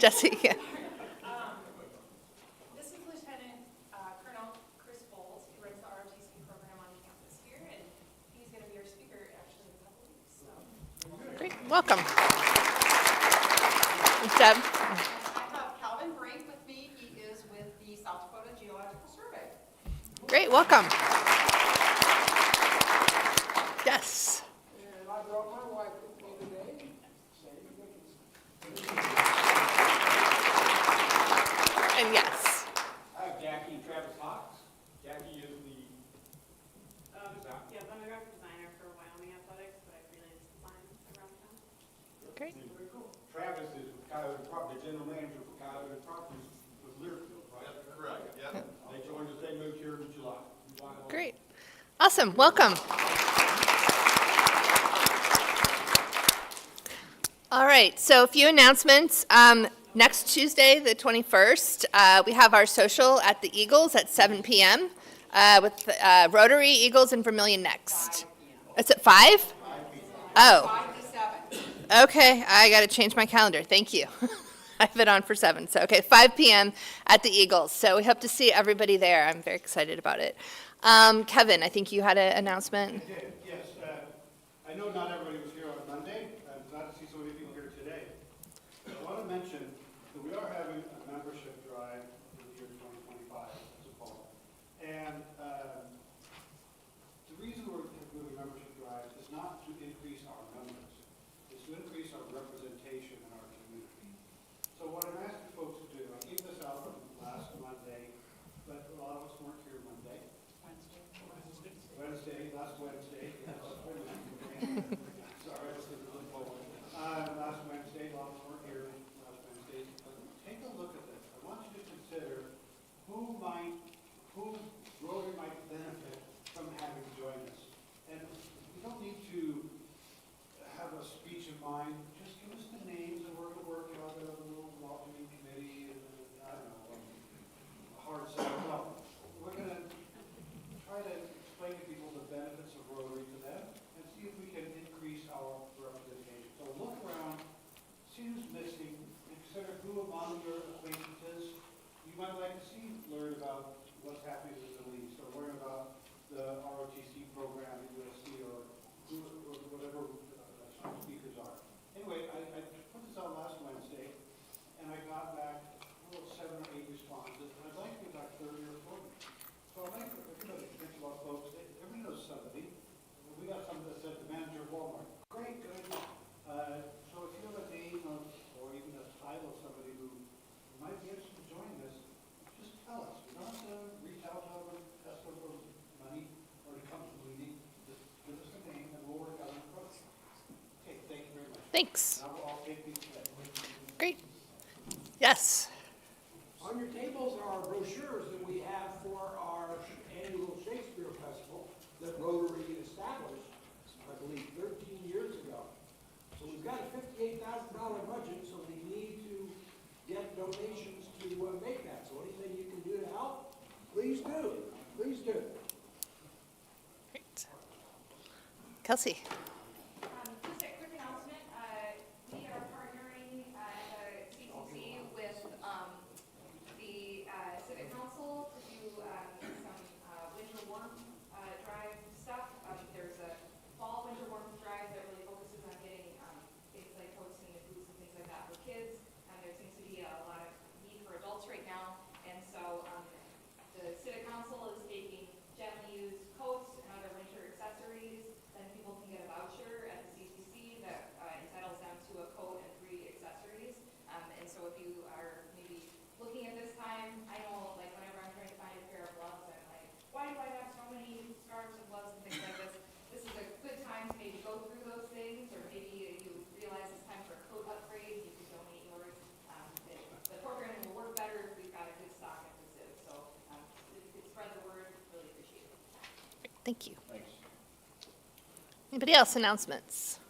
Jesse, yeah. This is Lieutenant Colonel Chris Bowles. He runs the ROTC program on campus here, and he's going to be our speaker actually in a couple weeks. So. Great, welcome. Deb. I have Calvin Brink with me. He is with the South Dakota Geological Survey. Great, welcome. Yes. And I brought my wife with me today. And yes. I have Jackie and Travis Hawks. Jackie is the I'm a graphic designer for Wyoming Athletics, but I freelance design around town. Great. very cool. Travis is with Kyler, the general manager for Kyler Properties with Learfield, right? That's correct, yeah. They joined us, they moved here in July. Great. Awesome, welcome. All right, so a few announcements. Next Tuesday, the 21st, we have our social at the Eagles at 7 p.m. With Rotary, Eagles, and Vermillion next. It's at 5? Oh. 5 to 7. Okay, I got to change my calendar. Thank you. I have it on for 7. So, okay, 5 p.m. at the Eagles. So we hope to see everybody there. I'm very excited about it. Kevin, I think you had an announcement. I did, yes. I know not everybody was here on Monday. I'm glad to see so many people here today. I want to mention that we are having a membership drive for the year 2025 as a fall. And the reason we're doing a membership drive is not to increase our numbers. It's to increase our representation in our community. So what I'm asking folks to do, I gave this out last Monday, but a lot of us weren't here Monday. Last Wednesday, yes. Sorry, I was thinking of the poem. Last Wednesday, a lot of us weren't here last Wednesday. But take a look at this. I want you to consider who Rotary might benefit from having joined us. And you don't need to have a speech in mind. Just give us the names and we're going to work out a little welcoming committee and, I don't know, a hard sell. No, we're going to try to explain to people the benefits of Rotary to them and see if we can increase our representation. So look around, see who's missing, and consider who among your acquaintances you might like to see learn about what's happening in the Middle East or learn about the ROTC program at USC or whatever speakers are. Anyway, I put this out last Wednesday and I got back 7 or 8 responses and I'd like to get back 30 or 40. So I'd like everybody to think about folks. Everybody knows somebody. We got somebody that said the manager of Walmart. Great, good. So if you have a name or even a title of somebody who might be interested in joining us, just tell us. We don't have to reach out to them and ask them for money or to come to the meeting. Just give us a name and we'll work out an approach. Okay, thank you very much. Thanks. Now we'll all take these today. Great. Yes. On your tables are brochures that we have for our annual Shakespeare Festival that Rotary established, I believe, 13 years ago. So we've got a $58,000 budget, so we need to get donations to make that. So anything you can do to help, please do. Please do. Great. Kelsey. Just a quick announcement. We are partnering at the CCC with the Civic Council to do some winter warmth drive stuff. There's a fall winter warmth drive that really focuses on getting things like coats and boots and things like that for kids. There seems to be a lot of need for adults right now. And so the Civic Council is taking gently used coats and other winter accessories. Then people can get a voucher at the CCC that entitles them to a coat and 3 accessories. And so if you are maybe looking at this time, I know like whenever I'm trying to find a pair of gloves, I'm like, why do I have so many scarves and gloves and things like this? This is a good time to maybe go through those things, or maybe you realize it's time for a coat upgrade, you can donate yours. The program will work better if we've got a good stock at the Civ. So if you could spread the word, really appreciate it. Thank you. Thanks. Anybody else announcements?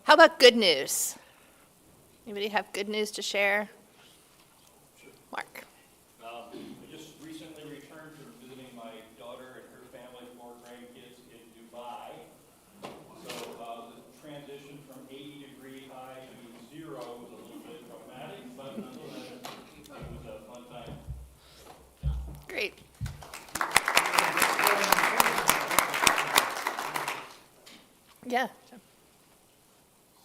How about good news? Anybody have good news to share? Mark. I just recently returned from visiting my daughter and her family, 4 grandkids in Dubai. So the transition from 80-degree high to 0 was a little bit traumatic. Yeah.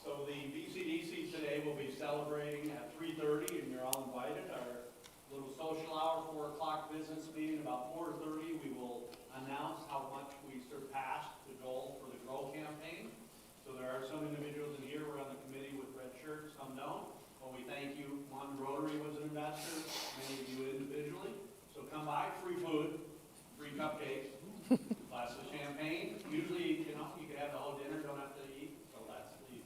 So the BCDC today will be celebrating at 3:30, and you're all invited. Our little social hour, 4 o'clock business meeting, about 4:30, we will announce how much we surpassed the goal for the GROW campaign. So there are some individuals in here, we're on the committee with red shirts, some don't. But we thank you. One, Rotary was an investor, many of you individually. So come by, free food, free cupcakes, glass of champagne. Usually, you know, you can have the whole dinner, don't have to eat. So that's the,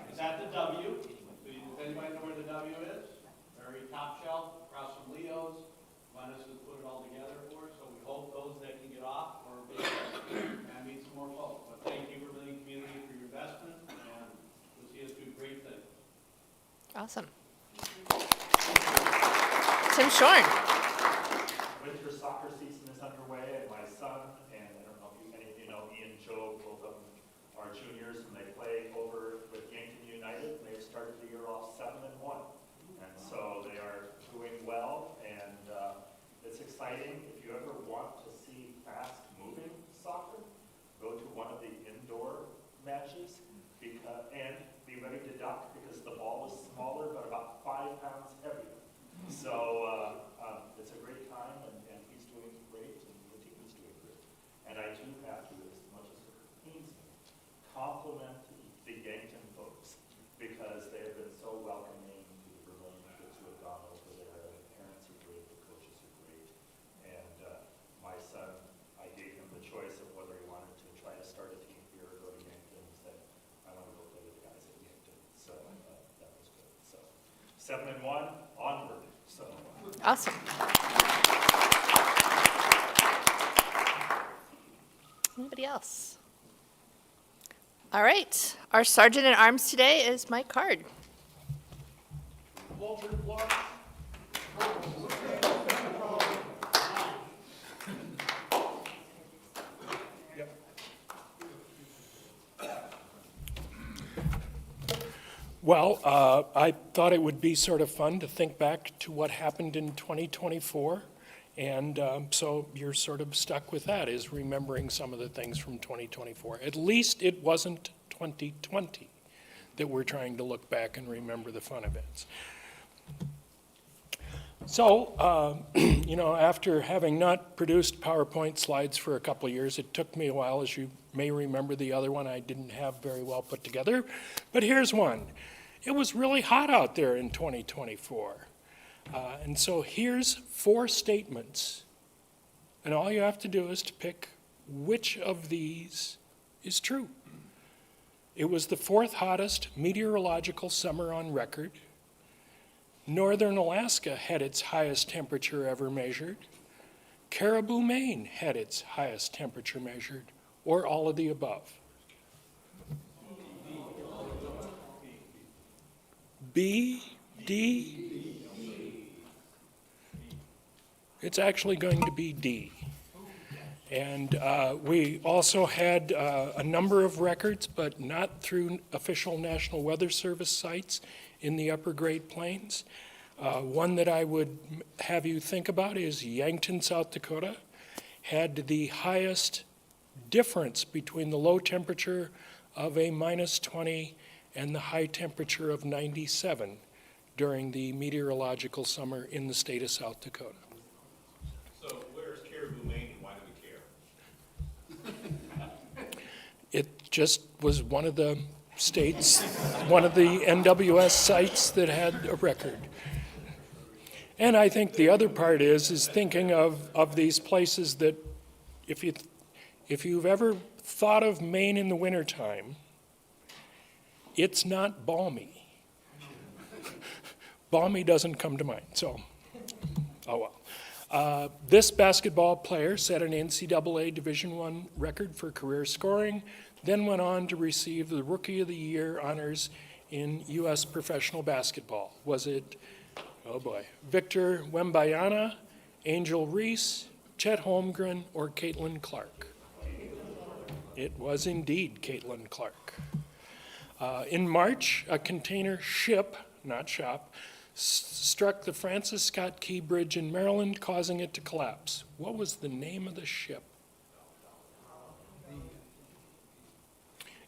it's at the W. Does anybody know where the W is? Very top shelf, across from Leo's. Glennis has put it all together for us, so we hope those that can get off or and meet some more folks. But thank you, Vermillion community, for your investment, and you'll see us do great things. Awesome. Tim Shorn. Winter soccer season is underway, and my son, and I don't know if any of you know Ian and Joe, both of them are juniors, and they play over with Yankton United, and they've started the year off 7-1. And so they are doing well, and it's exciting. If you ever want to see fast-moving soccer, go to one of the indoor matches, and be ready to duck, because the ball is smaller, but about 5 pounds heavier. So it's a great time, and he's doing great, and the team is doing great. And I do have to, as much as it pains me, compliment the Yankton folks, because they have been so welcoming to the Vermillion kids who have gone over there. The parents are great, the coaches are great. And my son, I gave him the choice of whether he wanted to try to start a team here or go to Yankton. He said, I want to go play with the guys at Yankton. So that was good. So 7-1, onward. So. Awesome. Anybody else? All right. Our sergeant at arms today is Mike Card. Well, I thought it would be sort of fun to think back to what happened in 2024. And so you're sort of stuck with that, is remembering some of the things from 2024. At least it wasn't 2020 that we're trying to look back and remember the fun events. So, you know, after having not produced PowerPoint slides for a couple of years, it took me a while. As you may remember, the other one I didn't have very well put together. But here's one. It was really hot out there in 2024. And so here's 4 statements. And all you have to do is to pick which of these is true. It was the 4th hottest meteorological summer on record. Northern Alaska had its highest temperature ever measured. Caribou, Maine had its highest temperature measured, or all of the above. B, D. It's actually going to be D. And we also had a number of records, but not through official National Weather Service sites in the upper Great Plains. One that I would have you think about is Yankton, South Dakota, had the highest difference between the low temperature of a -20 and the high temperature of 97 during the meteorological summer in the state of South Dakota. So where's Caribou, Maine, and why do we care? It just was one of the states, one of the NWS sites that had a record. And I think the other part is thinking of these places that if you've ever thought of Maine in the wintertime, it's not balmy. Balmy doesn't come to mind, so, oh well. This basketball player set an NCAA Division I record for career scoring, then went on to receive the Rookie of the Year honors in U.S. professional basketball. Was it, oh boy, Victor Wembanyama, Angel Reese, Chet Holmgren, or Caitlin Clark? It was indeed Caitlin Clark. In March, a container ship, not shop, struck the Francis Scott Key Bridge in Maryland, causing it to collapse. What was the name of the ship?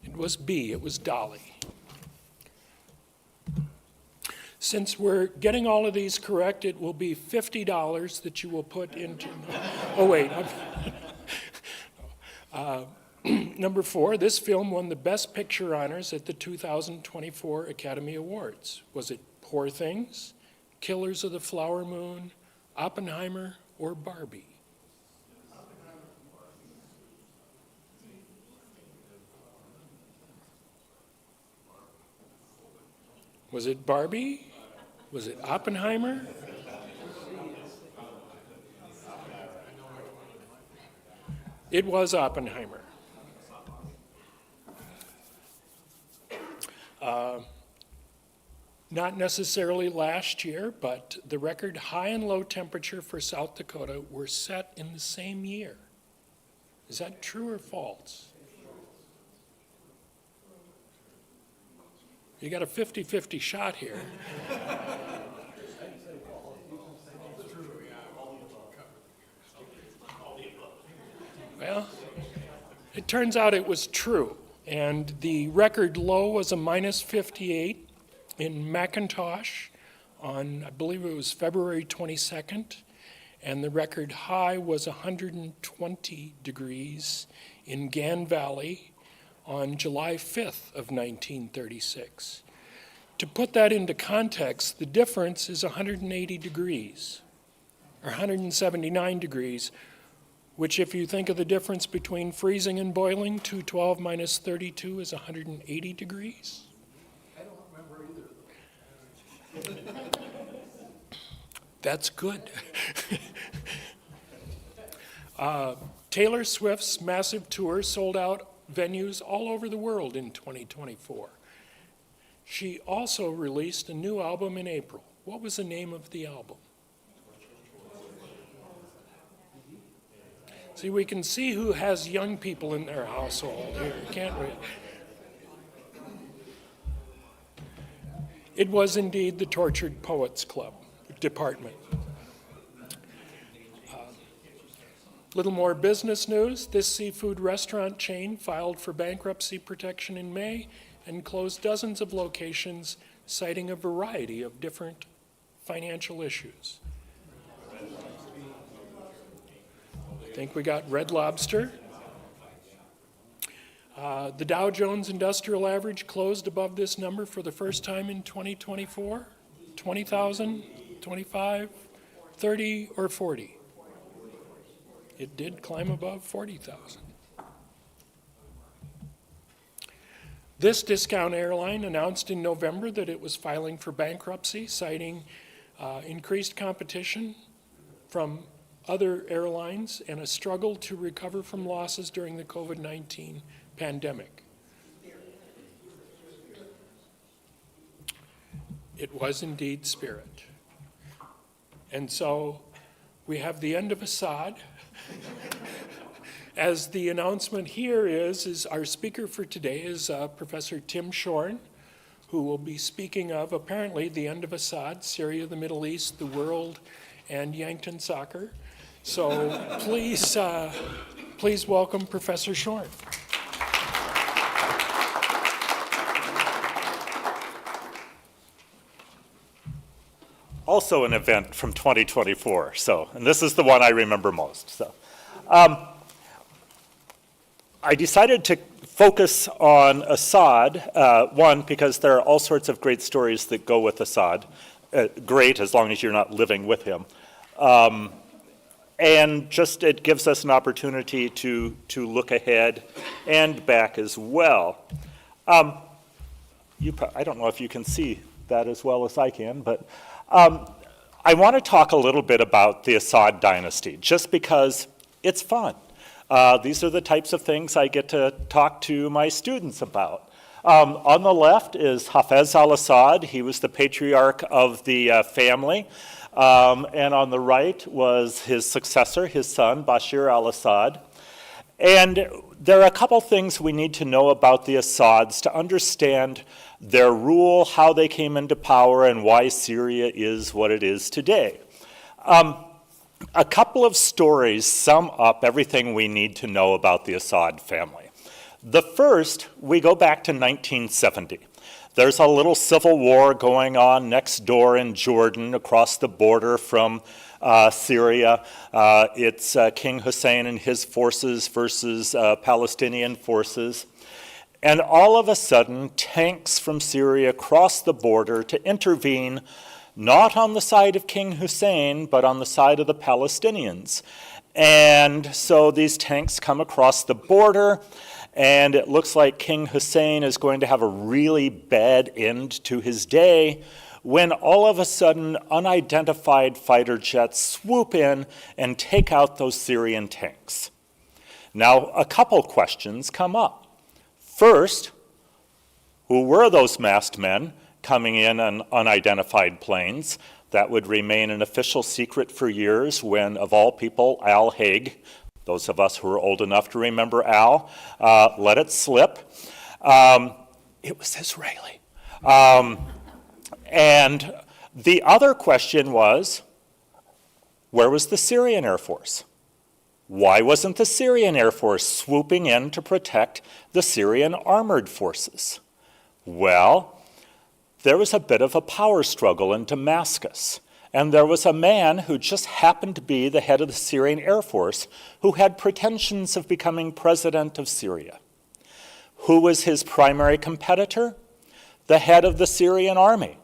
It was B, it was Dolly. Since we're getting all of these correct, it will be $50 that you will put into, oh wait. Number 4, this film won the Best Picture honors at the 2024 Academy Awards. Was it Poor Things, Killers of the Flower Moon, Oppenheimer, or Barbie? Was it Barbie? Was it Oppenheimer? It was Oppenheimer. Not necessarily last year, but the record high and low temperature for South Dakota were set in the same year. Is that true or false? You got a 50-50 shot here. Well, it turns out it was true. And the record low was a minus 58 in McIntosh on, I believe it was February 22nd. And the record high was 120 degrees in Gan Valley on July 5th of 1936. To put that into context, the difference is 180 degrees, or 179 degrees, which if you think of the difference between freezing and boiling, 212 minus 32 is 180 degrees. I don't remember either. That's good. Taylor Swift's massive tour sold out venues all over the world in 2024. She also released a new album in April. What was the name of the album? See, we can see who has young people in their household here, can't we? It was indeed the Tortured Poets Club department. Little more business news. This seafood restaurant chain filed for bankruptcy protection in May and closed dozens of locations, citing a variety of different financial issues. I think we got Red Lobster. The Dow Jones Industrial Average closed above this number for the first time in 2024. 20,000, 25, 30, or 40? It did climb above 40,000. This discount airline announced in November that it was filing for bankruptcy, citing increased competition from other airlines and a struggle to recover from losses during the COVID-19 pandemic. It was indeed Spirit. And so we have the end of Assad. As the announcement here is our speaker for today is Professor Tim Shorn, who will be speaking of apparently the end of Assad, Syria, the Middle East, the world, and Yankton soccer. So please welcome Professor Shorn. Also an event from 2024, and this is the one I remember most. I decided to focus on Assad, one, because there are all sorts of great stories that go with Assad, great as long as you're not living with him. And just it gives us an opportunity to look ahead and back as well. I don't know if you can see that as well as I can, but I want to talk a little bit about the Assad dynasty, just because it's fun. These are the types of things I get to talk to my students about. On the left is Hafez al-Assad. He was the patriarch of the family. And on the right was his successor, his son, Bashir al-Assad. And there are a couple things we need to know about the Assads to understand their rule, how they came into power, and why Syria is what it is today. A couple of stories sum up everything we need to know about the Assad family. The first, we go back to 1970. There's a little civil war going on next door in Jordan, across the border from Syria. It's King Hussein and his forces versus Palestinian forces. And all of a sudden, tanks from Syria cross the border to intervene, not on the side of King Hussein, but on the side of the Palestinians. And so these tanks come across the border, and it looks like King Hussein is going to have a really bad end to his day, when all of a sudden unidentified fighter jets swoop in and take out those Syrian tanks. Now, a couple questions come up. First, who were those masked men coming in on unidentified planes? That would remain an official secret for years when, of all people, Al Haig, those of us who are old enough to remember Al, let it slip. It was Israeli. And the other question was, where was the Syrian Air Force? Why wasn't the Syrian Air Force swooping in to protect the Syrian armored forces? Well, there was a bit of a power struggle in Damascus, and there was a man who just happened to be the head of the Syrian Air Force who had pretensions of becoming president of Syria. Who was his primary competitor? The head of the Syrian army.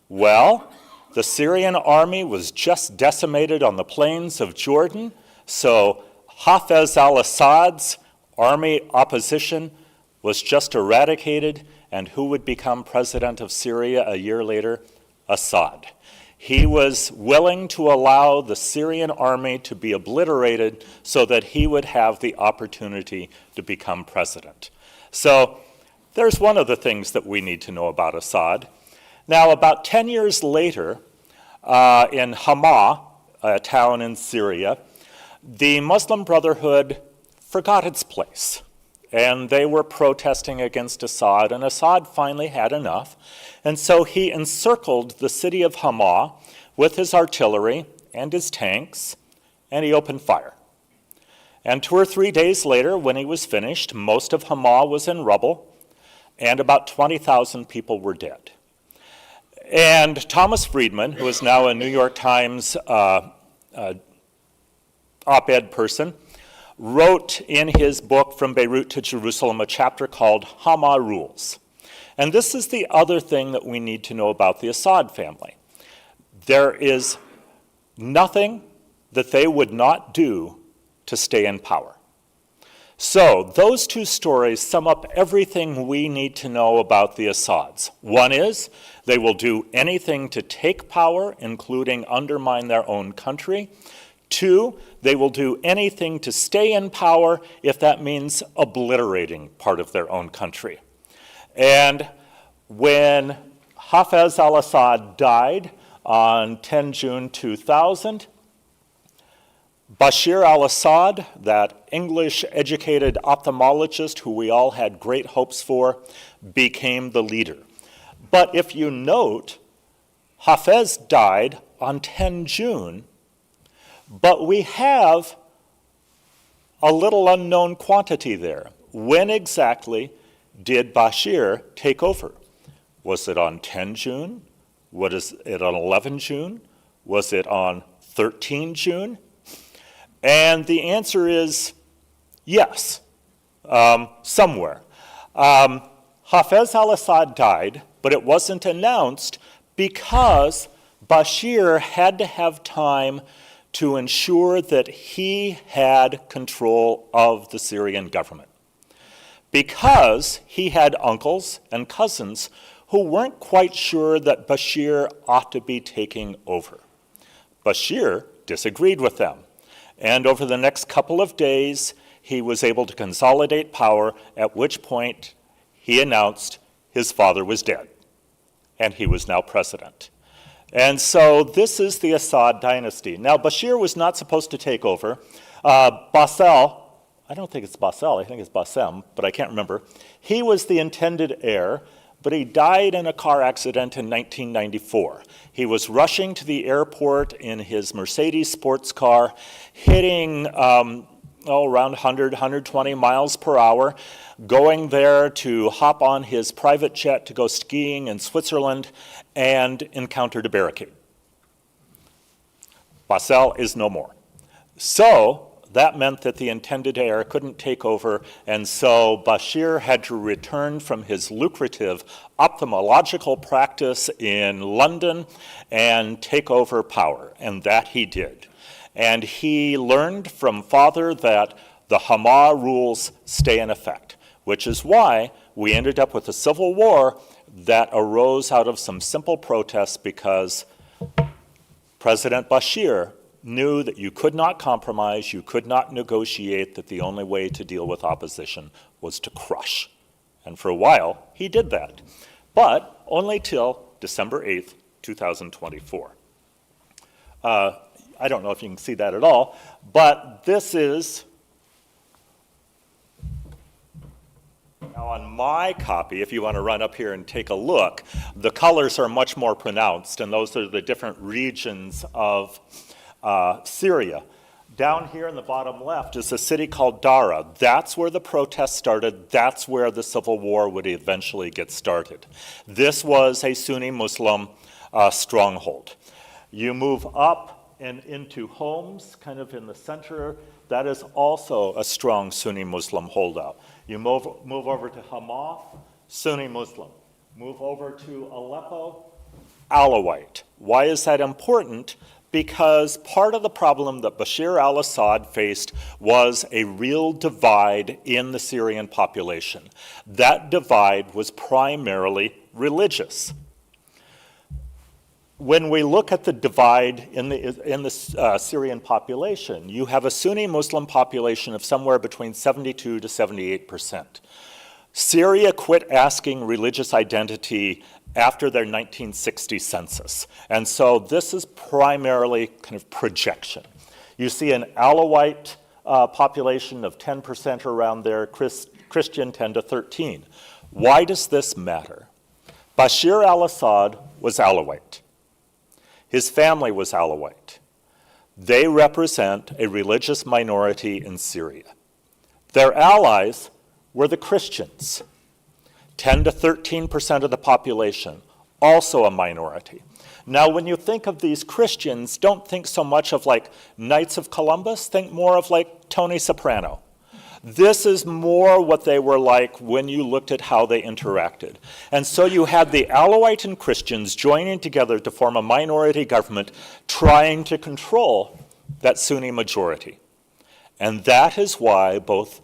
Well, the Syrian army was just decimated on the plains of Jordan, so Hafez al-Assad's army opposition was just eradicated, and who would become president of Syria a year later? Assad. He was willing to allow the Syrian army to be obliterated so that he would have the opportunity to become president. So there's one of the things that we need to know about Assad. Now, about 10 years later, in Hama, a town in Syria, the Muslim Brotherhood forgot its place, and they were protesting against Assad, and Assad finally had enough, and so he encircled the city of Hama with his artillery and his tanks, and he opened fire. And 2 or 3 days later, when he was finished, most of Hama was in rubble, and about 20,000 people were dead. And Thomas Friedman, who is now a New York Times op-ed person, wrote in his book From Beirut to Jerusalem a chapter called Hama Rules. And this is the other thing that we need to know about the Assad family. There is nothing that they would not do to stay in power. So those two stories sum up everything we need to know about the Assads. One is they will do anything to take power, including undermine their own country. 2, they will do anything to stay in power if that means obliterating part of their own country. And when Hafez al-Assad died on 10 June 2000, Bashir al-Assad, that English-educated ophthalmologist who we all had great hopes for, became the leader. But if you note, Hafez died on 10 June, but we have a little unknown quantity there. When exactly did Bashir take over? Was it on 10 June? Was it on 11 June? Was it on 13 June? And the answer is yes, somewhere. Hafez al-Assad died, but it wasn't announced because Bashir had to have time to ensure that he had control of the Syrian government. Because he had uncles and cousins who weren't quite sure that Bashir ought to be taking over. Bashir disagreed with them. And over the next couple of days, he was able to consolidate power, at which point he announced his father was dead, and he was now president. And so this is the Assad dynasty. Now, Bashir was not supposed to take over. Bassel, I don't think it's Bassel, I think it's Bassem, but I can't remember. He was the intended heir, but he died in a car accident in 1994. He was rushing to the airport in his Mercedes sports car, hitting around 100, 120 miles per hour, going there to hop on his private jet to go skiing in Switzerland and encountered a barricade. Basel is no more. So that meant that the intended heir couldn't take over, and so Bashir had to return from his lucrative ophthalmological practice in London and take over power, and that he did. And he learned from father that the Hama rules stay in effect, which is why we ended up with a civil war that arose out of some simple protests because President Bashir knew that you could not compromise, you could not negotiate, that the only way to deal with opposition was to crush. And for a while, he did that, but only till December 8th, 2024. I don't know if you can see that at all, but this is, now on my copy, if you want to run up here and take a look, the colors are much more pronounced, and those are the different regions of Syria. Down here in the bottom left is a city called Dara. That's where the protests started. That's where the civil war would eventually get started. This was a Sunni Muslim stronghold. You move up and into Homs, kind of in the center. That is also a strong Sunni Muslim holdout. You move over to Hamath, Sunni Muslim. Move over to Aleppo, Alawite. Why is that important? Because part of the problem that Bashir al-Assad faced was a real divide in the Syrian population. That divide was primarily religious. When we look at the divide in the Syrian population, you have a Sunni Muslim population of somewhere between 72 to 78%. Syria quit asking religious identity after their 1960 census. And so this is primarily kind of projection. You see an Alawite population of 10% around there, Christian 10 to 13. Why does this matter? Bashir al-Assad was Alawite. His family was Alawite. They represent a religious minority in Syria. Their allies were the Christians, 10 to 13% of the population, also a minority. Now, when you think of these Christians, don't think so much of like Knights of Columbus, think more of like Tony Soprano. This is more what they were like when you looked at how they interacted. And so you had the Alawite and Christians joining together to form a minority government trying to control that Sunni majority. And that is why both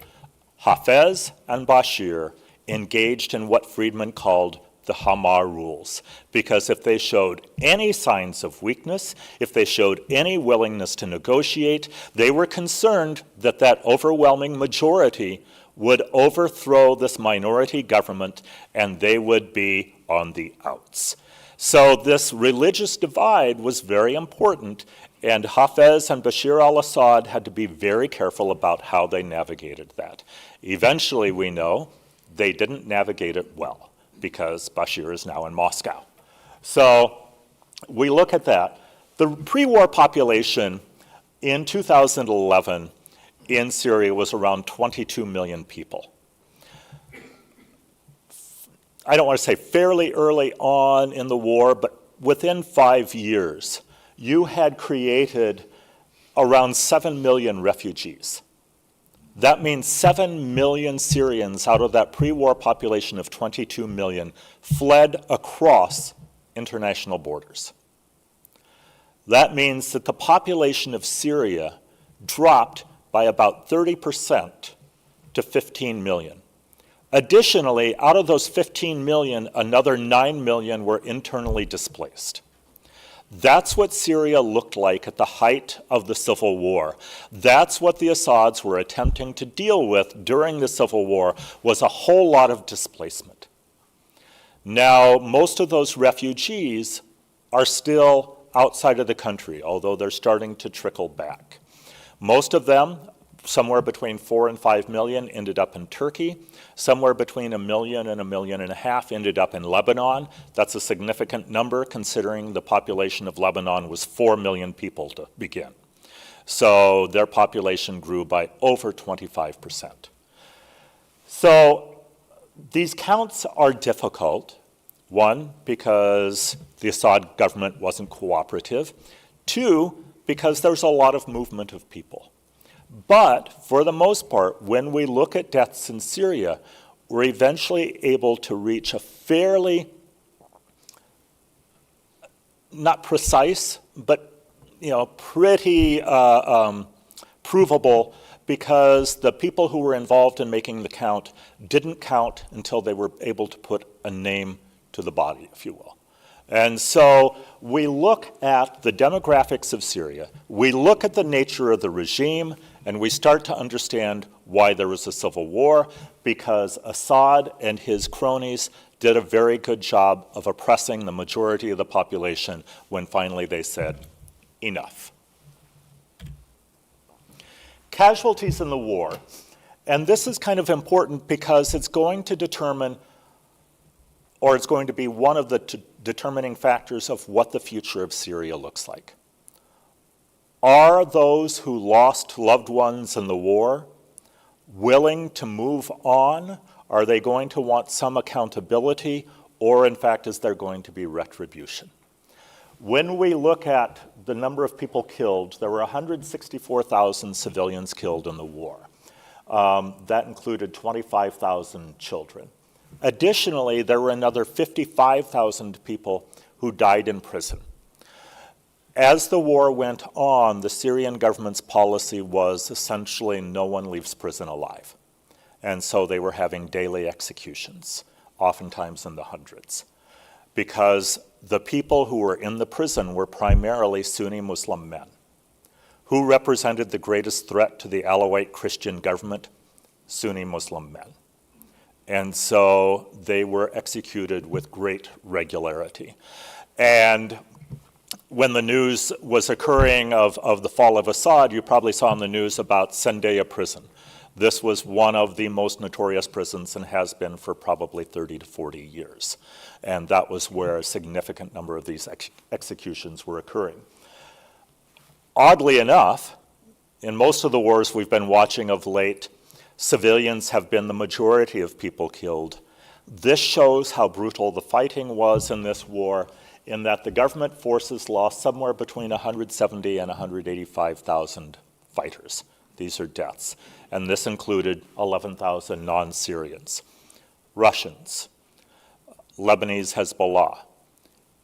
Hafez and Bashir engaged in what Friedman called the Hama rules. Because if they showed any signs of weakness, if they showed any willingness to negotiate, they were concerned that that overwhelming majority would overthrow this minority government and they would be on the outs. So this religious divide was very important, and Hafez and Bashir al-Assad had to be very careful about how they navigated that. Eventually, we know, they didn't navigate it well, because Bashir is now in Moscow. So we look at that. The pre-war population in 2011 in Syria was around 22 million people. I don't want to say fairly early on in the war, but within 5 years, you had created around 7 million refugees. That means 7 million Syrians out of that pre-war population of 22 million fled across international borders. That means that the population of Syria dropped by about 30% to 15 million. Additionally, out of those 15 million, another 9 million were internally displaced. That's what Syria looked like at the height of the civil war. That's what the Assads were attempting to deal with during the civil war, was a whole lot of displacement. Now, most of those refugees are still outside of the country, although they're starting to trickle back. Most of them, somewhere between 4 and 5 million, ended up in Turkey. Somewhere between 1 million and 1.5 million ended up in Lebanon. That's a significant number considering the population of Lebanon was 4 million people to begin. So their population grew by over 25%. So these counts are difficult. One, because the Assad government wasn't cooperative. Two, because there's a lot of movement of people. But for the most part, when we look at deaths in Syria, we're eventually able to reach a fairly, not precise, but pretty provable, because the people who were involved in making the count didn't count until they were able to put a name to the body, if you will. And so we look at the demographics of Syria, we look at the nature of the regime, and we start to understand why there was a civil war, because Assad and his cronies did a very good job of oppressing the majority of the population when finally they said, enough. Casualties in the war, and this is kind of important because it's going to determine, or it's going to be one of the determining factors of what the future of Syria looks like. Are those who lost loved ones in the war willing to move on? Are they going to want some accountability, or in fact is there going to be retribution? When we look at the number of people killed, there were 164,000 civilians killed in the war. That included 25,000 children. Additionally, there were another 55,000 people who died in prison. As the war went on, the Syrian government's policy was essentially no one leaves prison alive. And so they were having daily executions, oftentimes in the hundreds, because the people who were in the prison were primarily Sunni Muslim men. Who represented the greatest threat to the Alawite Christian government? Sunni Muslim men. And so they were executed with great regularity. And when the news was occurring of the fall of Assad, you probably saw in the news about Sendeya prison. This was one of the most notorious prisons and has been for probably 30 to 40 years. And that was where a significant number of these executions were occurring. Oddly enough, in most of the wars we've been watching of late, civilians have been the majority of people killed. This shows how brutal the fighting was in this war, in that the government forces lost somewhere between 170 and 185,000 fighters. These are deaths. And this included 11,000 non-Syrians, Russians, Lebanese Hezbollah,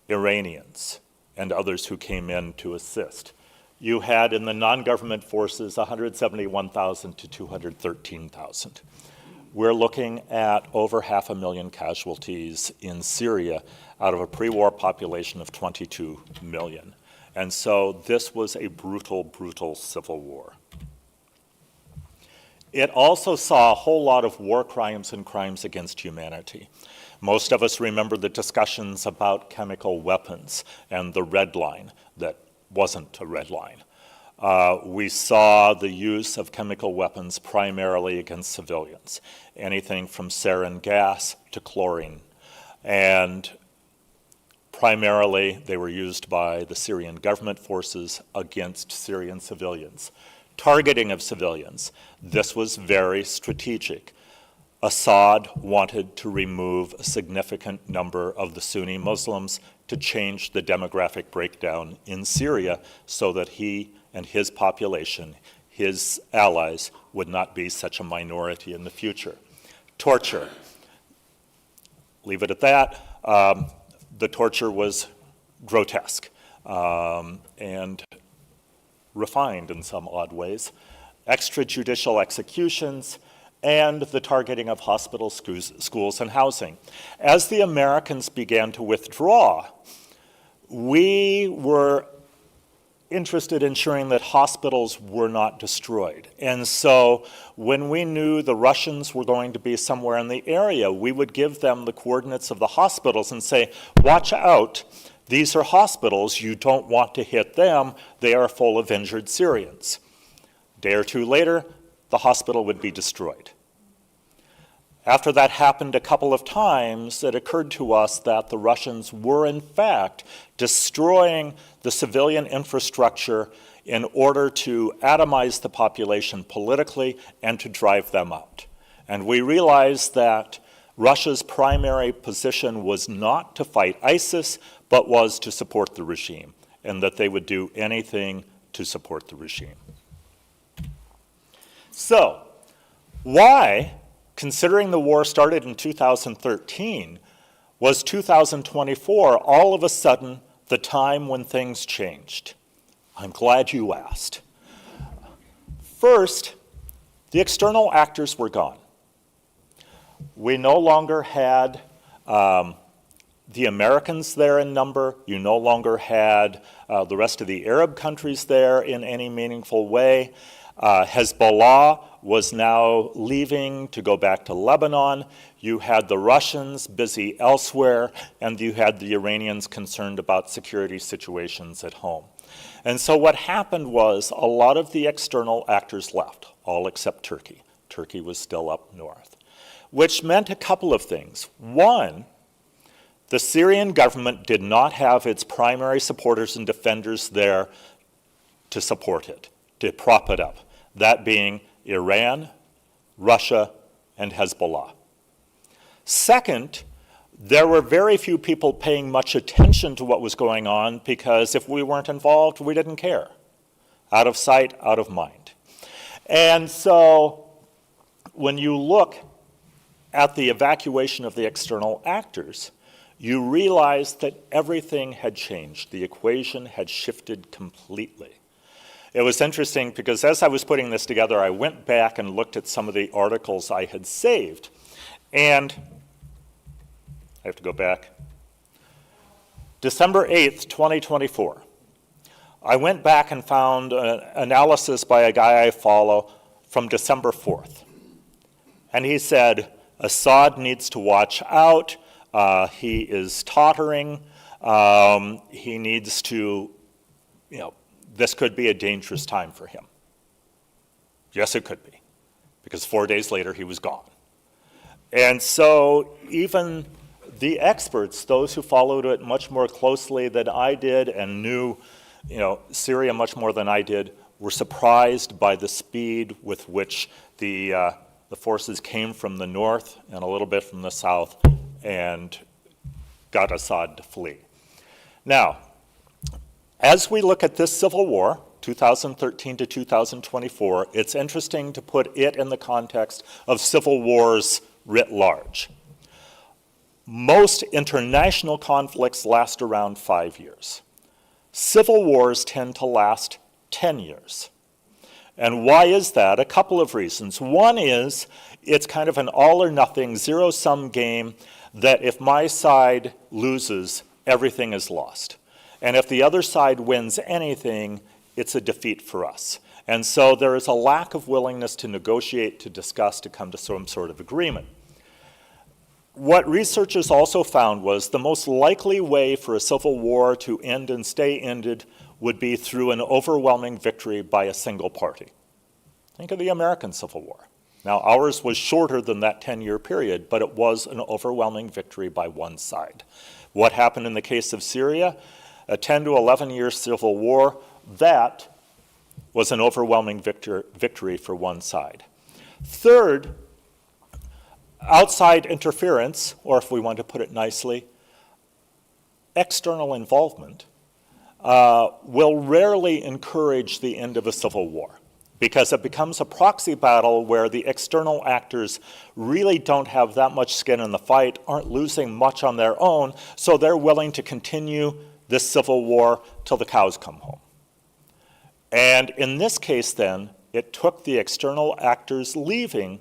Iranians, and others who came in to assist. You had in the non-government forces 171,000 to 213,000. We're looking at over 500,000 casualties in Syria out of a pre-war population of 22 million. And so this was a brutal, brutal civil war. It also saw a whole lot of war crimes and crimes against humanity. Most of us remember the discussions about chemical weapons and the red line that wasn't a red line. We saw the use of chemical weapons primarily against civilians, anything from sarin gas to chlorine. And primarily they were used by the Syrian government forces against Syrian civilians. Targeting of civilians, this was very strategic. Assad wanted to remove a significant number of the Sunni Muslims to change the demographic breakdown in Syria so that he and his population, his allies, would not be such a minority in the future. Torture. Leave it at that. The torture was grotesque and refined in some odd ways. Extrajudicial executions, and the targeting of hospitals, schools, and housing. As the Americans began to withdraw, we were interested in ensuring that hospitals were not destroyed. And so when we knew the Russians were going to be somewhere in the area, we would give them the coordinates of the hospitals and say, watch out, these are hospitals, you don't want to hit them, they are full of injured Syrians. A day or two later, the hospital would be destroyed. After that happened a couple of times, it occurred to us that the Russians were in fact destroying the civilian infrastructure in order to atomize the population politically and to drive them out. And we realized that Russia's primary position was not to fight ISIS, but was to support the regime, and that they would do anything to support the regime. So, why, considering the war started in 2013, was 2024 all of a sudden the time when things changed? I'm glad you asked. First, the external actors were gone. We no longer had the Americans there in number. You no longer had the rest of the Arab countries there in any meaningful way. Hezbollah was now leaving to go back to Lebanon. You had the Russians busy elsewhere, and you had the Iranians concerned about security situations at home. And so what happened was a lot of the external actors left, all except Turkey. Turkey was still up north, which meant a couple of things. One, the Syrian government did not have its primary supporters and defenders there to support it, to prop it up, that being Iran, Russia, and Hezbollah. Second, there were very few people paying much attention to what was going on because if we weren't involved, we didn't care. Out of sight, out of mind. And so when you look at the evacuation of the external actors, you realize that everything had changed. The equation had shifted completely. It was interesting because as I was putting this together, I went back and looked at some of the articles I had saved. And I have to go back. December 8th, 2024. I went back and found an analysis by a guy I follow from December 4th. And he said, Assad needs to watch out. He is tottering. He needs to, this could be a dangerous time for him. Yes, it could be, because 4 days later he was gone. And so even the experts, those who followed it much more closely than I did and knew, Syria much more than I did, were surprised by the speed with which the forces came from the north and a little bit from the south and got Assad to flee. Now, as we look at this civil war, 2013 to 2024, it's interesting to put it in the context of civil wars writ large. Most international conflicts last around 5 years. Civil wars tend to last 10 years. And why is that? A couple of reasons. One is it's kind of an all or nothing, zero-sum game that if my side loses, everything is lost. And if the other side wins anything, it's a defeat for us. And so there is a lack of willingness to negotiate, to discuss, to come to some sort of agreement. What researchers also found was the most likely way for a civil war to end and stay ended would be through an overwhelming victory by a single party. Think of the American Civil War. Now, ours was shorter than that 10-year period, but it was an overwhelming victory by one side. What happened in the case of Syria? A 10 to 11-year civil war, that was an overwhelming victory for one side. Third, outside interference, or if we want to put it nicely, external involvement, will rarely encourage the end of a civil war because it becomes a proxy battle where the external actors really don't have that much skin in the fight, aren't losing much on their own, so they're willing to continue this civil war till the cows come home. And in this case then, it took the external actors leaving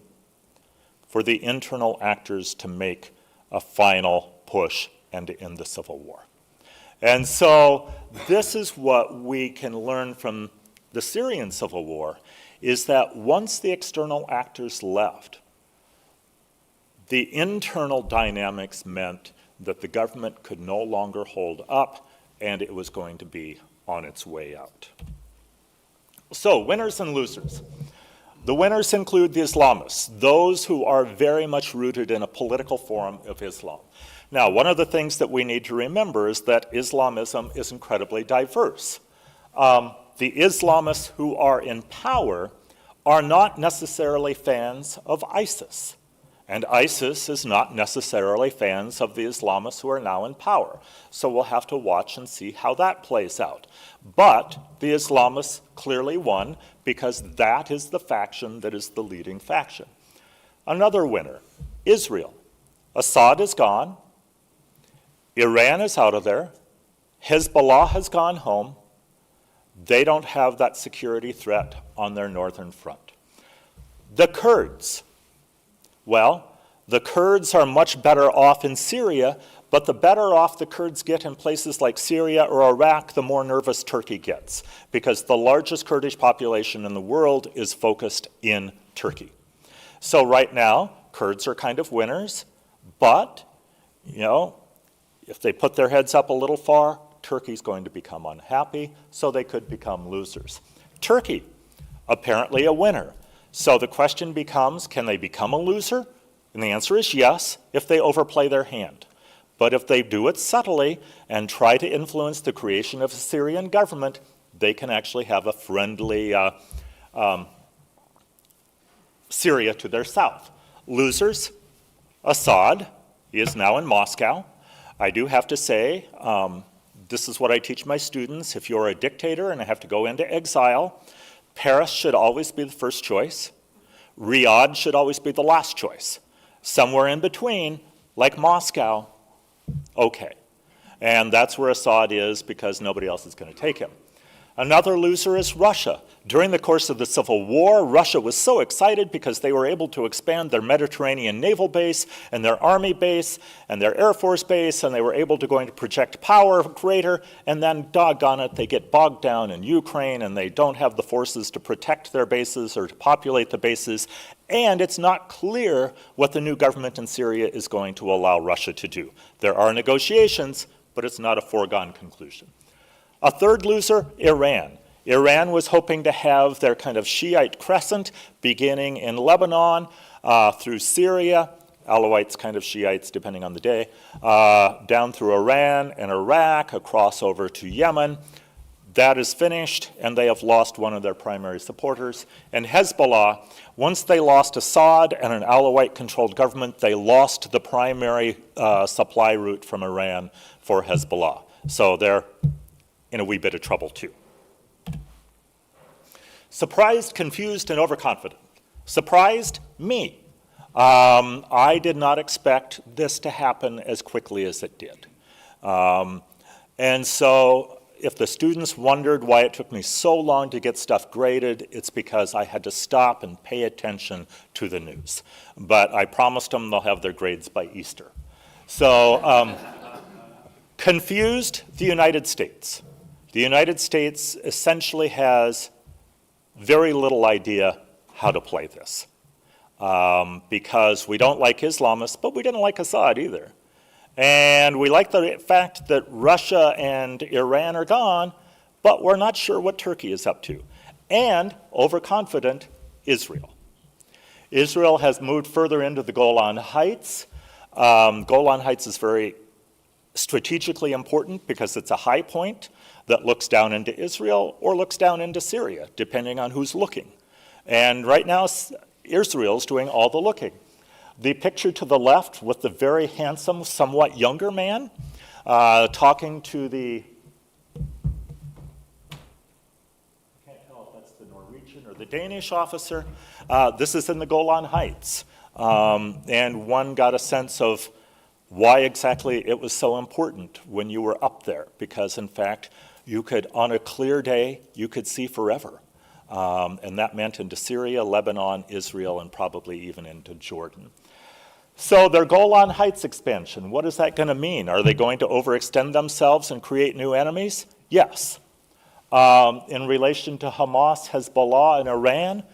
for the internal actors to make a final push and to end the civil war. And so this is what we can learn from the Syrian civil war, is that once the external actors left, the internal dynamics meant that the government could no longer hold up and it was going to be on its way out. So, winners and losers. The winners include the Islamists, those who are very much rooted in a political form of Islam. Now, one of the things that we need to remember is that Islamism is incredibly diverse. The Islamists who are in power are not necessarily fans of ISIS. And ISIS is not necessarily fans of the Islamists who are now in power. So we'll have to watch and see how that plays out. But the Islamists clearly won because that is the faction that is the leading faction. Another winner, Israel. Assad is gone. Iran is out of there. Hezbollah has gone home. They don't have that security threat on their northern front. The Kurds. Well, the Kurds are much better off in Syria, but the better off the Kurds get in places like Syria or Iraq, the more nervous Turkey gets, because the largest Kurdish population in the world is focused in Turkey. So right now, Kurds are kind of winners, but, if they put their heads up a little far, Turkey's going to become unhappy, so they could become losers. Turkey, apparently a winner. So the question becomes, can they become a loser? And the answer is yes, if they overplay their hand. But if they do it subtly and try to influence the creation of a Syrian government, they can actually have a friendly Syria to their south. Losers, Assad, he is now in Moscow. I do have to say, this is what I teach my students. If you're a dictator and have to go into exile, Paris should always be the first choice. Riyadh should always be the last choice. Somewhere in between, like Moscow, okay. And that's where Assad is because nobody else is going to take him. Another loser is Russia. During the course of the Civil War, Russia was so excited because they were able to expand their Mediterranean naval base and their army base and their air force base, and they were able to go into project power greater, and then doggone it, they get bogged down in Ukraine and they don't have the forces to protect their bases or to populate the bases, and it's not clear what the new government in Syria is going to allow Russia to do. There are negotiations, but it's not a foregone conclusion. A third loser, Iran. Iran was hoping to have their kind of Shiite crescent beginning in Lebanon through Syria, Alawites, kind of Shiites depending on the day, down through Iran and Iraq, across over to Yemen. That is finished, and they have lost one of their primary supporters. And Hezbollah, once they lost Assad and an Alawite-controlled government, they lost the primary supply route from Iran for Hezbollah. So they're in a wee bit of trouble too. Surprised, confused, and overconfident. Surprised? Me. I did not expect this to happen as quickly as it did. And so if the students wondered why it took me so long to get stuff graded, it's because I had to stop and pay attention to the news. But I promised them they'll have their grades by Easter. So confused, the United States. The United States essentially has very little idea how to play this because we don't like Islamists, but we didn't like Assad either. And we like the fact that Russia and Iran are gone, but we're not sure what Turkey is up to. And, overconfident, Israel. Israel has moved further into the Golan Heights. Golan Heights is very strategically important because it's a high point that looks down into Israel or looks down into Syria, depending on who's looking. And right now, Israel's doing all the looking. The picture to the left with the very handsome, somewhat younger man talking to the, I can't tell if that's the Norwegian or the Danish officer. This is in the Golan Heights. And one got a sense of why exactly it was so important when you were up there, because in fact, you could, on a clear day, you could see forever. And that meant into Syria, Lebanon, Israel, and probably even into Jordan. So their Golan Heights expansion, what is that going to mean? Are they going to overextend themselves and create new enemies? Yes. In relation to Hamas, Hezbollah, and Iran,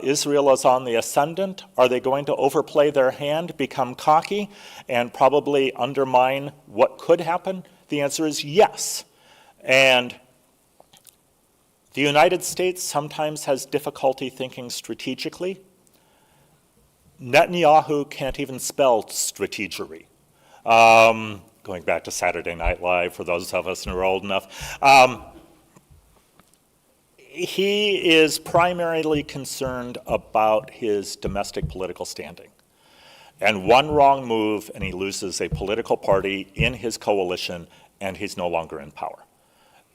Israel is on the ascendant. Are they going to overplay their hand, become cocky, and probably undermine what could happen? The answer is yes. And The United States sometimes has difficulty thinking strategically. Netanyahu can't even spell strategery. Going back to Saturday Night Live, for those of us who are old enough. He is primarily concerned about his domestic political standing. And one wrong move, and he loses a political party in his coalition, and he's no longer in power.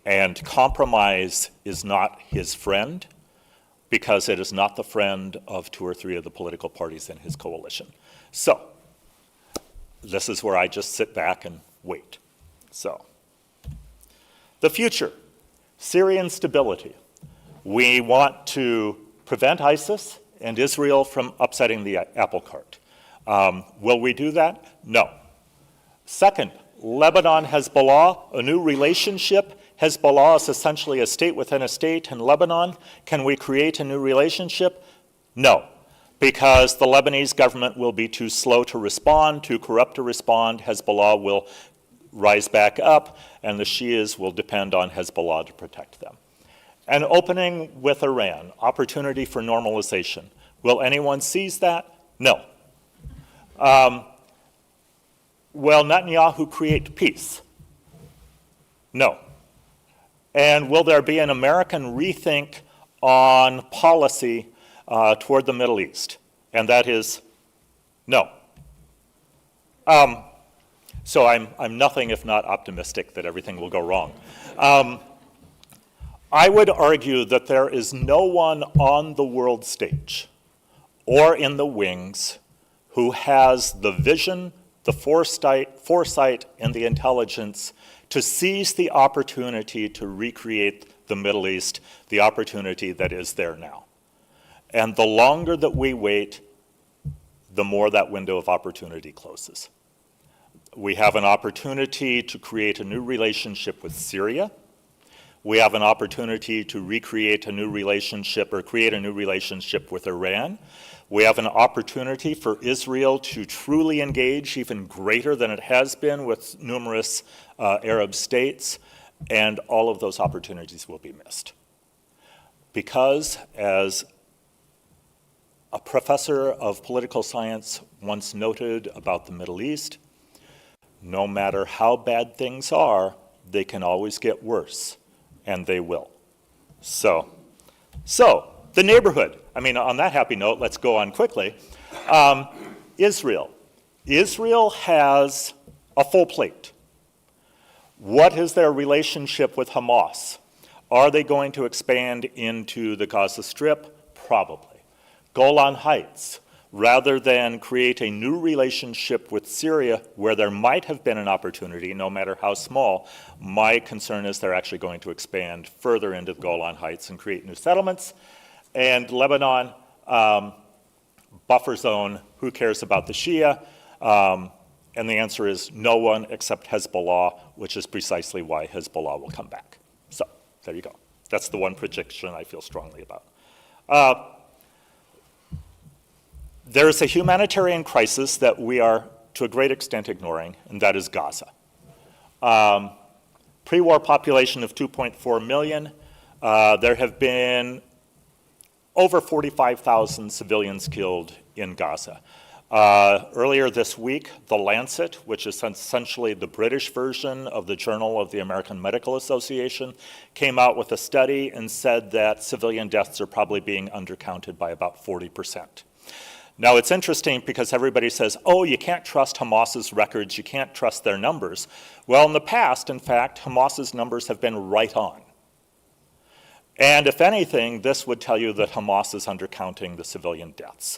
And compromise is not his friend, because it is not the friend of 2 or 3 of the political parties in his coalition. So, this is where I just sit back and wait. So, the future, Syrian stability. We want to prevent ISIS and Israel from upsetting the apple cart. Will we do that? No. Second, Lebanon, Hezbollah, a new relationship. Hezbollah is essentially a state within a state in Lebanon. Can we create a new relationship? No, because the Lebanese government will be too slow to respond, too corrupt to respond. Hezbollah will rise back up, and the Shias will depend on Hezbollah to protect them. An opening with Iran, opportunity for normalization. Will anyone seize that? No. Will Netanyahu create peace? No. And will there be an American rethink on policy toward the Middle East? And that is no. So I'm nothing if not optimistic that everything will go wrong. I would argue that there is no one on the world stage or in the wings who has the vision, the foresight, and the intelligence to seize the opportunity to recreate the Middle East, the opportunity that is there now. And the longer that we wait, the more that window of opportunity closes. We have an opportunity to create a new relationship with Syria. We have an opportunity to recreate a new relationship or create a new relationship with Iran. We have an opportunity for Israel to truly engage even greater than it has been with numerous Arab states, and all of those opportunities will be missed. Because, as a professor of political science once noted about the Middle East, no matter how bad things are, they can always get worse, and they will. So the neighborhood. I mean, on that happy note, let's go on quickly. Israel. Israel has a full plate. What is their relationship with Hamas? Are they going to expand into the Gaza Strip? Probably. Golan Heights. Rather than create a new relationship with Syria where there might have been an opportunity, no matter how small, my concern is they're actually going to expand further into the Golan Heights and create new settlements. And Lebanon, buffer zone, who cares about the Shia? And the answer is no one except Hezbollah, which is precisely why Hezbollah will come back. So there you go. That's the one prediction I feel strongly about. There is a humanitarian crisis that we are, to a great extent, ignoring, and that is Gaza. Pre-war population of 2.4 million. There have been over 45,000 civilians killed in Gaza. Earlier this week, The Lancet, which is essentially the British version of the Journal of the American Medical Association, came out with a study and said that civilian deaths are probably being undercounted by about 40%. Now, it's interesting because everybody says, oh, you can't trust Hamas's records, you can't trust their numbers. Well, in the past, in fact, Hamas's numbers have been right on. And if anything, this would tell you that Hamas is undercounting the civilian deaths.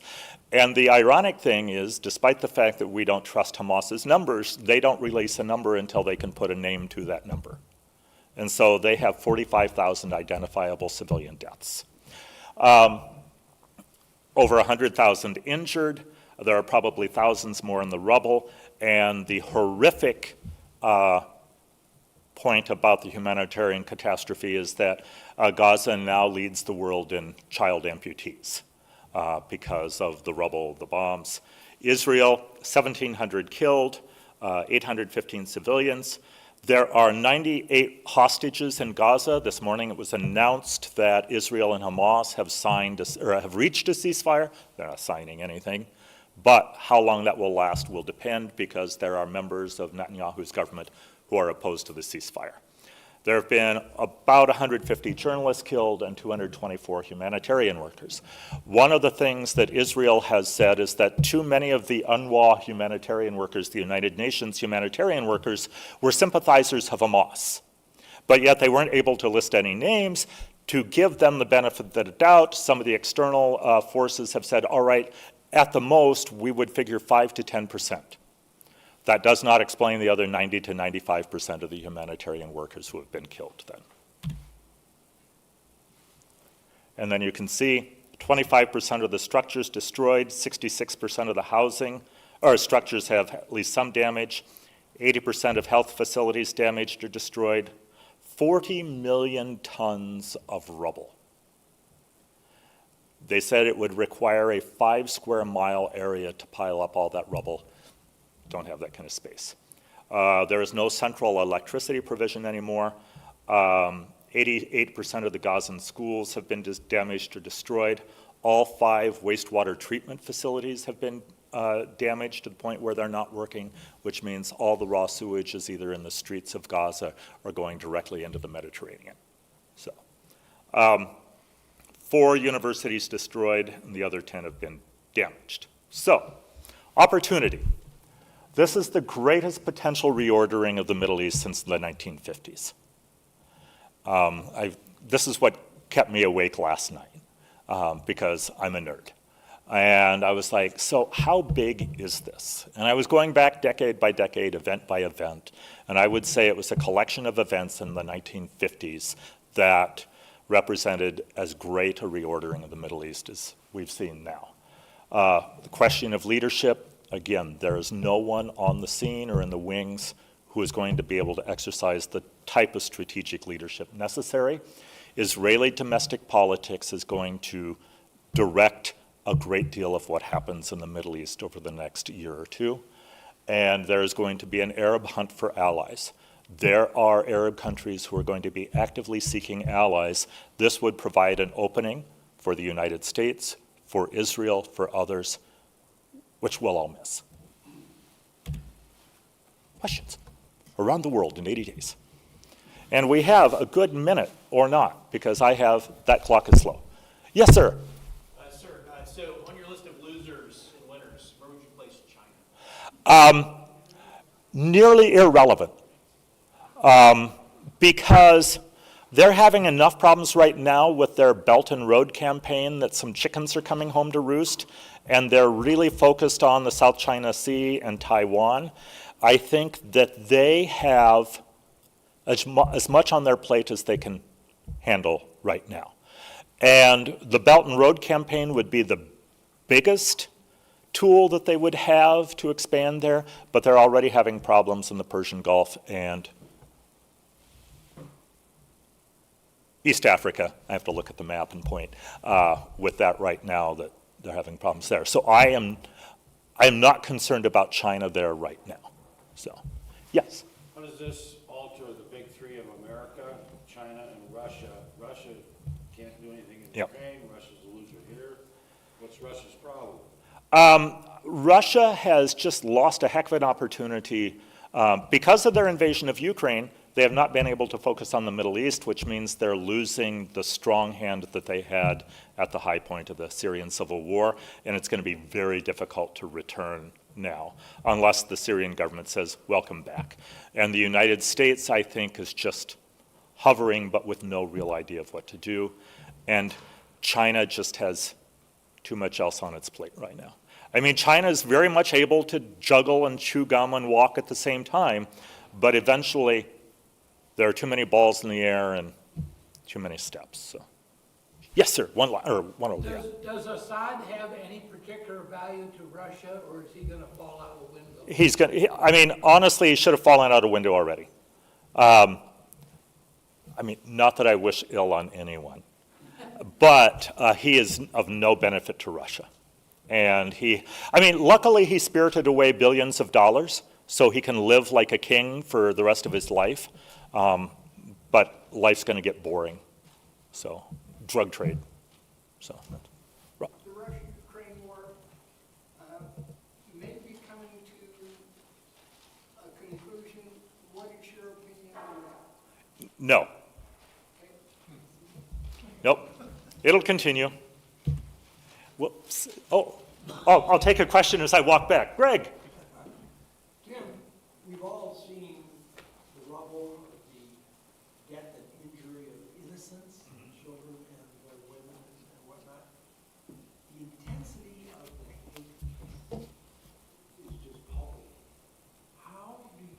And the ironic thing is, despite the fact that we don't trust Hamas's numbers, they don't release a number until they can put a name to that number. And so they have 45,000 identifiable civilian deaths. Over 100,000 injured. There are probably thousands more in the rubble. And the horrific point about the humanitarian catastrophe is that Gaza now leads the world in child amputees because of the rubble of the bombs. Israel, 1,700 killed, 815 civilians. There are 98 hostages in Gaza. This morning it was announced that Israel and Hamas have reached a ceasefire. They're not signing anything. But how long that will last will depend, because there are members of Netanyahu's government who are opposed to the ceasefire. There have been about 150 journalists killed and 224 humanitarian workers. One of the things that Israel has said is that too many of the UNRWA humanitarian workers, the United Nations humanitarian workers, were sympathizers of Hamas. But yet they weren't able to list any names. To give them the benefit of the doubt, some of the external forces have said, all right, at the most, we would figure 5 to 10%. That does not explain the other 90 to 95% of the humanitarian workers who have been killed then. And then you can see 25% of the structures destroyed, 66% of the housing, or structures have at least some damage, 80% of health facilities damaged or destroyed, 40 million tons of rubble. They said it would require a 5 square mile area to pile up all that rubble. Don't have that kind of space. There is no central electricity provision anymore. 88% of the Gazan schools have been damaged or destroyed. All 5 wastewater treatment facilities have been damaged to the point where they're not working, which means all the raw sewage is either in the streets of Gaza or going directly into the Mediterranean. So, 4 universities destroyed, and the other 10 have been damaged. So, opportunity. This is the greatest potential reordering of the Middle East since the 1950s. This is what kept me awake last night, because I'm a nerd. And I was like, so how big is this? And I was going back decade by decade, event by event, and I would say it was a collection of events in the 1950s that represented as great a reordering of the Middle East as we've seen now. The question of leadership. Again, there is no one on the scene or in the wings who is going to be able to exercise the type of strategic leadership necessary. Israeli domestic politics is going to direct a great deal of what happens in the Middle East over the next year or two. And there is going to be an Arab hunt for allies. There are Arab countries who are going to be actively seeking allies. This would provide an opening for the United States, for Israel, for others, which we'll all miss. Questions around the world in 80 days. And we have a good minute or not, because that clock is slow. Yes, sir. So on your list of losers and winners, where would you place China? Nearly irrelevant. Because they're having enough problems right now with their Belt and Road campaign that some chickens are coming home to roost, and they're really focused on the South China Sea and Taiwan. I think that they have as much on their plate as they can handle right now. And the Belt and Road campaign would be the biggest tool that they would have to expand there, but they're already having problems in the Persian Gulf and East Africa. I have to look at the map and point with that right now that they're having problems there. So I am not concerned about China there right now. So, yes? How does this alter the big 3 of America, China, and Russia? Russia can't do anything in Ukraine. Russia's a loser here. What's Russia's problem? Russia has just lost a heck of an opportunity. Because of their invasion of Ukraine, they have not been able to focus on the Middle East, which means they're losing the strong hand that they had at the high point of the Syrian civil war, and it's going to be very difficult to return now, unless the Syrian government says, welcome back. And the United States, I think, is just hovering, but with no real idea of what to do. And China just has too much else on its plate right now. I mean, China is very much able to juggle and chew gum and walk at the same time, but eventually there are too many balls in the air and too many steps. So, yes, sir. One over there. Does Assad have any particular value to Russia, or is he going to fall out of the window? He's going. I mean, honestly, he should have fallen out a window already. I mean, not that I wish ill on anyone, but he is of no benefit to Russia. And luckily he spirited away billions of dollars so he can live like a king for the rest of his life. But life's going to get boring. So, drug trade. So, The Russia-Ukraine war may be coming to a conclusion. What is your opinion on that? no. Nope. It'll continue. Whoops. Oh, I'll take a question as I walk back. Greg? Tim, we've all